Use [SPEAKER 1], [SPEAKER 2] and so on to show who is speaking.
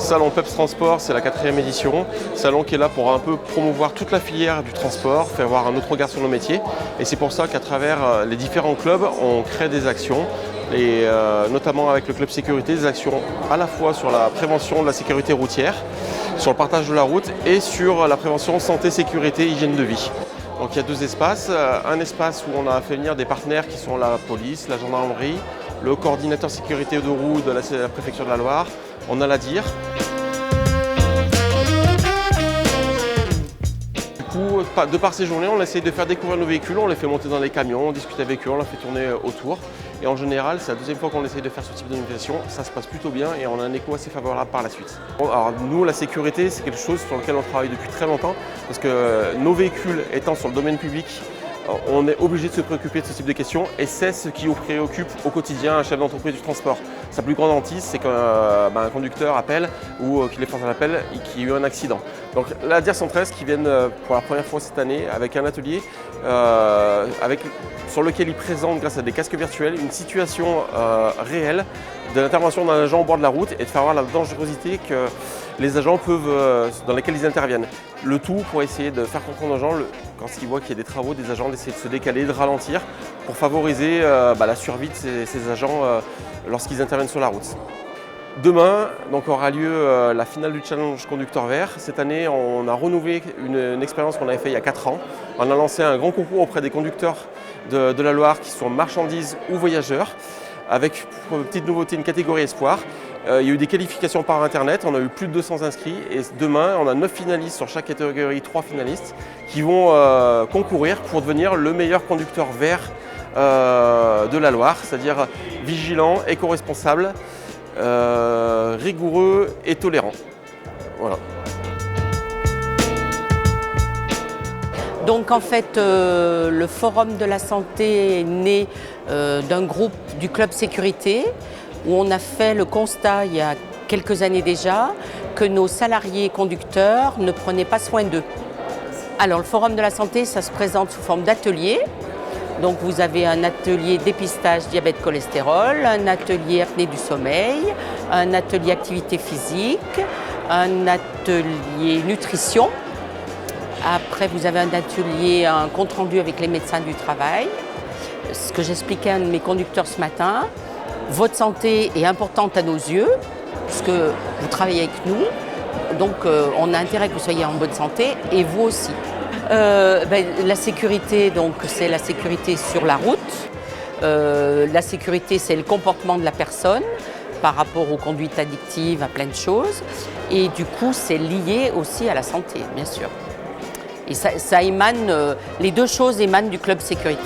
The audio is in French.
[SPEAKER 1] salon PEPS Transport, c'est la 4e édition. Salon qui est là pour un peu promouvoir toute la filière du transport, faire voir un autre regard sur nos métiers. Et c'est pour ça qu'à travers les différents clubs, on crée des actions. Et notamment avec le club sécurité, des actions à la fois sur la prévention de la sécurité routière, sur le partage de la route et sur la prévention santé, sécurité, hygiène de vie. Donc il y a 2 espaces, un espace où on a fait venir des partenaires qui sont la police, la gendarmerie, le coordinateur sécurité de roue de la préfecture de la Loire, on a la DIR. De par ces journées, on essaye de faire découvrir nos véhicules, on les fait monter dans les camions, on discute avec eux, on les fait tourner autour. Et en général, c'est la 2e fois qu'on essaye de faire ce type d'invitation, ça se passe plutôt bien et on a un écho assez favorable par la suite. Alors nous, la sécurité, c'est quelque chose sur lequel on travaille depuis très longtemps parce que nos véhicules étant sur le domaine public, on est obligé de se préoccuper de ce type de questions et c'est ce qui préoccupe au quotidien un chef d'entreprise du transport. Sa plus grande hantise, c'est qu'un conducteur appelle ou qu'il est face à l'appel et qu'il y ait eu un accident. Donc la DIR 113 qui viennent pour la première fois cette année avec un atelier sur lequel ils présentent grâce à des casques virtuels une situation réelle de l'intervention d'un agent au bord de la route et de faire voir la dangerosité que les agents dans lesquels ils interviennent. Le tout pour essayer de faire comprendre aux gens, quand ils voient qu'il y a des travaux, des agents d'essayer de se décaler, de ralentir pour favoriser la survie de ces agents lorsqu'ils interviennent sur la route. Demain donc, aura lieu la finale du Challenge Conducteur Vert. Cette année, on a renouvelé une expérience qu'on avait faite il y a 4 ans. On a lancé un grand concours auprès des conducteurs de la Loire qui sont marchandises ou voyageurs, avec pour petite nouveauté une catégorie espoir. Il y a eu des qualifications par internet, on a eu plus de 200 inscrits et demain on a 9 finalistes sur chaque catégorie, 3 finalistes qui vont concourir pour devenir le meilleur conducteur vert de la Loire, c'est-à-dire vigilant, éco-responsable, rigoureux et tolérant. Voilà.
[SPEAKER 2] Donc en fait, le Forum de la santé est né d'un groupe du Club Sécurité où on a fait le constat il y a quelques années déjà que nos salariés conducteurs ne prenaient pas soin d'eux. Alors le Forum de la santé, ça se présente sous forme d'atelier. Donc vous avez un atelier dépistage diabète cholestérol, un atelier apnée du sommeil, un atelier activité physique, un atelier nutrition. Après, vous avez un atelier, un compte-rendu avec les médecins du travail. Ce que j'expliquais à un de mes conducteurs ce matin, votre santé est importante à nos yeux, puisque vous travaillez avec nous, donc on a intérêt que vous soyez en bonne santé, et vous aussi. La sécurité, donc, c'est la sécurité sur la route. La sécurité, c'est le comportement de la personne par rapport aux conduites addictives, à plein de choses. Et du coup, c'est lié aussi à la santé, bien sûr. Et ça émane, les 2 choses émanent du Club Sécurité.